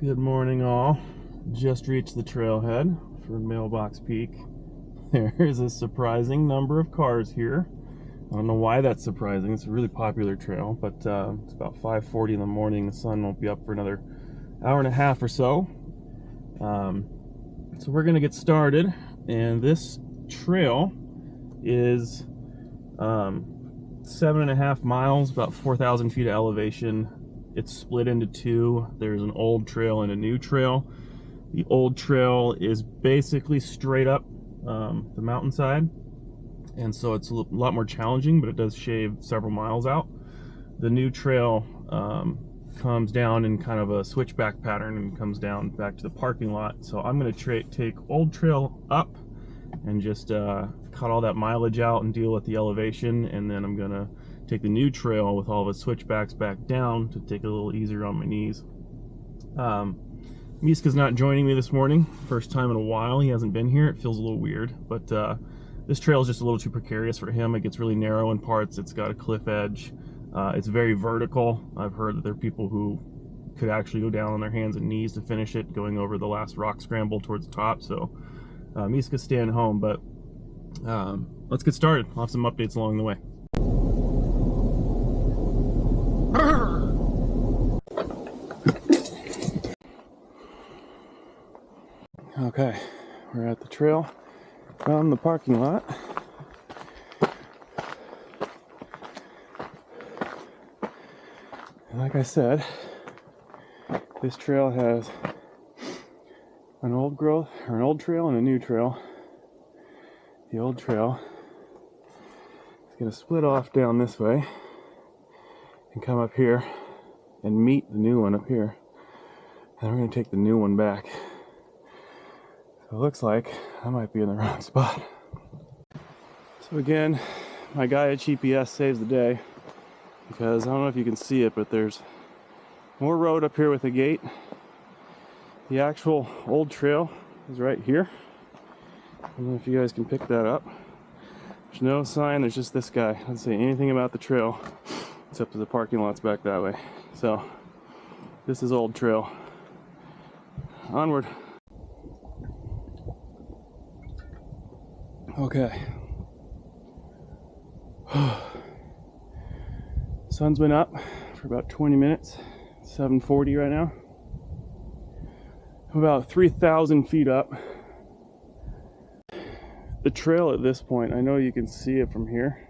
Good morning, all. Just reached the trailhead for Mailbox Peak. There is a surprising number of cars here. I don't know why that's surprising. It's a really popular trail, but it's about 5:40 in the morning. The sun won't be up for another hour and a half or so. So we're gonna get started, and this trail is 7.5 miles, about 4,000 feet of elevation. It's split into two. There's an old trail and a new trail. The old trail is basically straight up the mountainside, and so it's a lot more challenging, but it does shave several miles out. The new trail comes down in kind of a switchback pattern and comes down back to the parking lot. So I'm going to take old trail up and just cut all that mileage out and deal with the elevation, and then I'm going to take the new trail with all of its switchbacks back down to take it a little easier on my knees. Miska's not joining me this morning. First time in a while. He hasn't been here. It feels a little weird, but this trail is just a little too precarious for him. It gets really narrow in parts. It's got a cliff edge. It's very vertical. I've heard that there are people who could actually go down on their hands and knees to finish it, going over the last rock scramble towards the top. So Miska's staying home, but let's get started. I'll have some updates along the way. Okay, we're at the trail from the parking lot. And like I said, this trail has an old trail and a new trail. The old trail is going to split off down this way and come up here and meet the new one up here. And we're going to take the new one back. So it looks like I might be in the wrong spot. So again, my guy at GPS saves the day, because I don't know if you can see it, but there's more road up here with a gate. The actual old trail is right here. I don't know if you guys can pick that up. There's no sign, there's just this guy. Doesn't say anything about the trail, except that the parking lot's back that way. So this is old trail. Onward. Okay. Sun's been up for about 20 minutes. 7:40 right now. I'm about 3,000 feet up. The trail at this point, I know you can see it from here,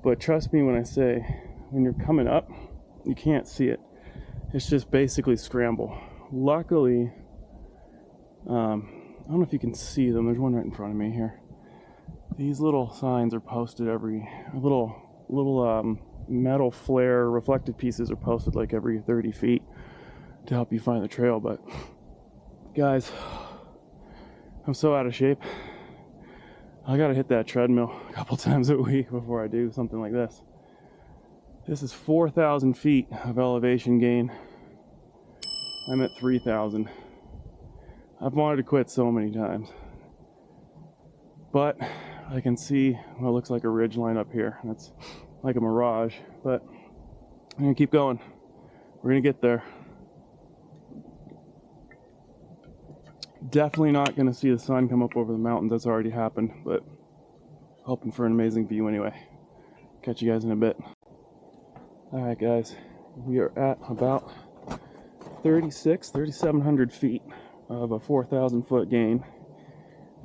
but trust me when I say, when you're coming up, you can't see it. It's just basically scramble. Luckily, I don't know if you can see them. There's one right in front of me here. These little signs are posted little metal flare reflective pieces are posted like every 30 feet to help you find the trail. But guys, I'm so out of shape. I gotta hit that treadmill a couple times a week before I do something like this. This is 4,000 feet of elevation gain. I'm at 3,000. I've wanted to quit so many times, but I can see what looks like a ridge line up here. That's like a mirage, but I'm gonna keep going. We're gonna get there. Definitely not gonna see the sun come up over the mountains. That's already happened, but hoping for an amazing view anyway. Catch you guys in a bit. All right, guys, we are at about 3,700 feet of a 4,000 foot gain.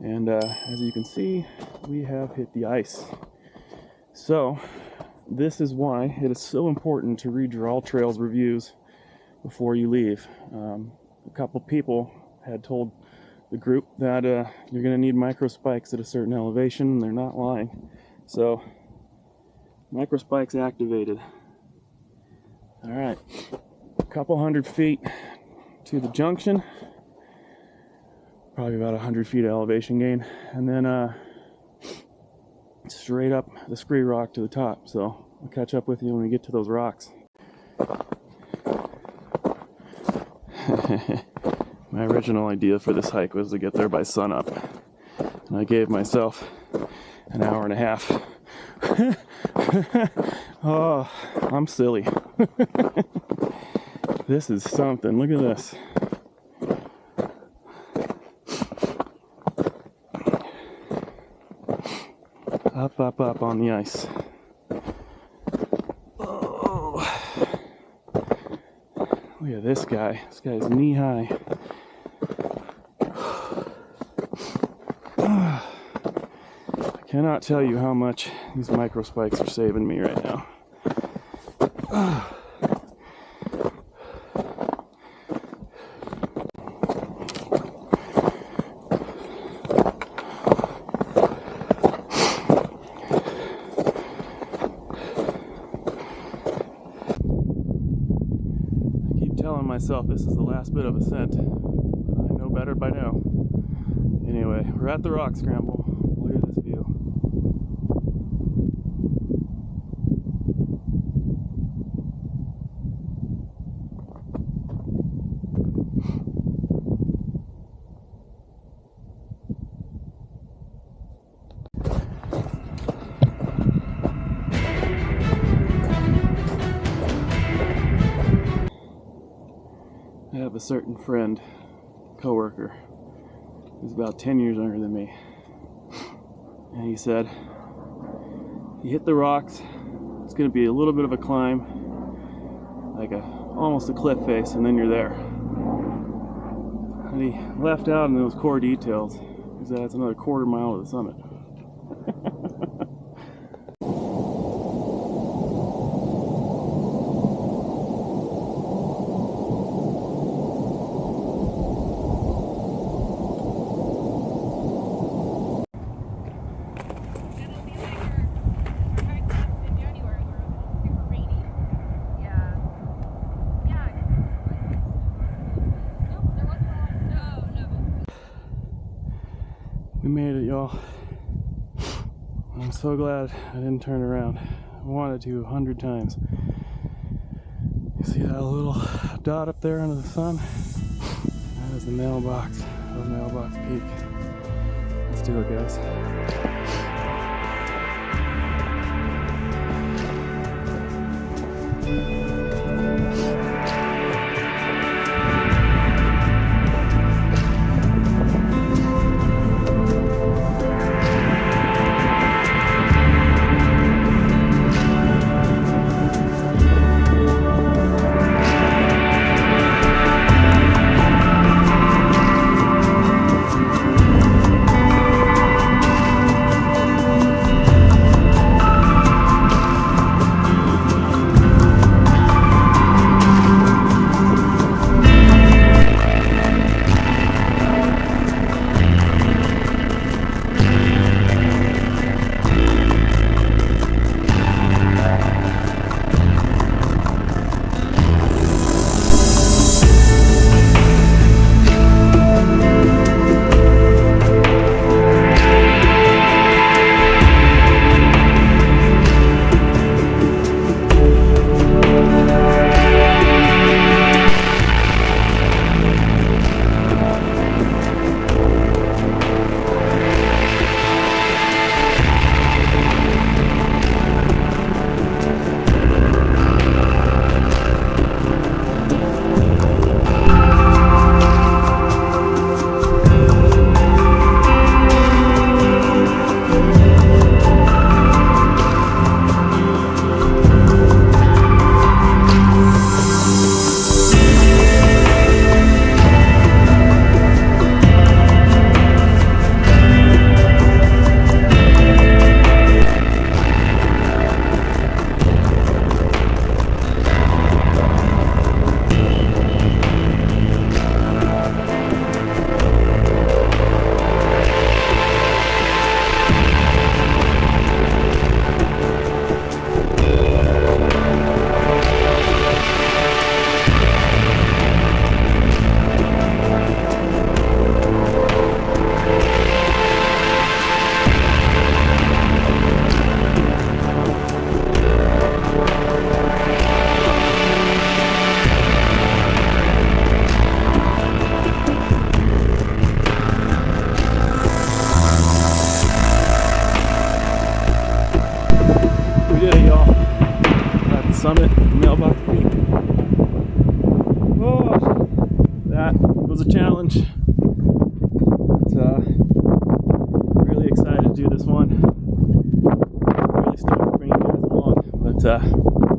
And as you can see, we have hit the ice. So this is why it is so important to read your all trails reviews before you leave. A couple people had told the group that you're going to need Microspikes at a certain elevation, and they're not lying. So Microspikes activated. All right, a couple hundred feet to the junction. Probably about 100 feet of elevation gain, and then straight up the scree rock to the top. So I'll catch up with you when we get to those rocks. My original idea for this hike was to get there by sunup, and I gave myself an hour and a half. Oh, I'm silly. This is something. Look at this. Up, up, up on the ice. Oh. Look at this guy. This guy's knee high. I cannot tell you how much these Microspikes are saving me right now. Myself, this is the last bit of ascent. I know better by now. Anyway, we're at the rock scramble. Look at this view. I have a certain friend, coworker, who's about 10 years younger than me, and he said, you hit the rocks, it's going to be a little bit of a climb, like almost a cliff face, and then you're there. And he left out in those core details, because that's another quarter mile to the summit. We made it, y'all. I'm so glad I didn't turn around. I wanted to 100 times. You see that little dot up there under the sun? That is the mailbox of Mailbox Peak. Let's do it, guys. We did it, y'all. At the summit, Mailbox Peak. a challenge. But, really excited to do this one. Really stoked to bring you guys along. But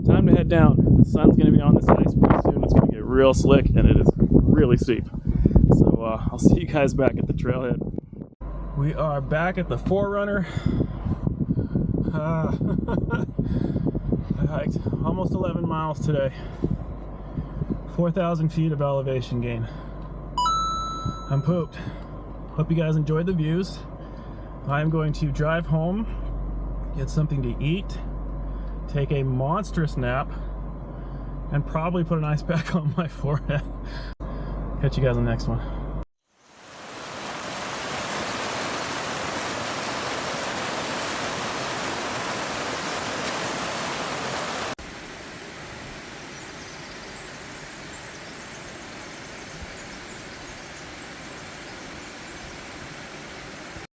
time to head down. The sun's going to be on this ice pretty soon. It's going to get real slick, and it is really steep. So I'll see you guys back at the trailhead. We are back at the Forerunner. I hiked almost 11 miles today. 4,000 feet of elevation gain. I'm pooped. Hope you guys enjoyed the views. I'm going to drive home, get something to eat, take a monstrous nap, and probably put an ice pack on my forehead. Catch you guys on the next one.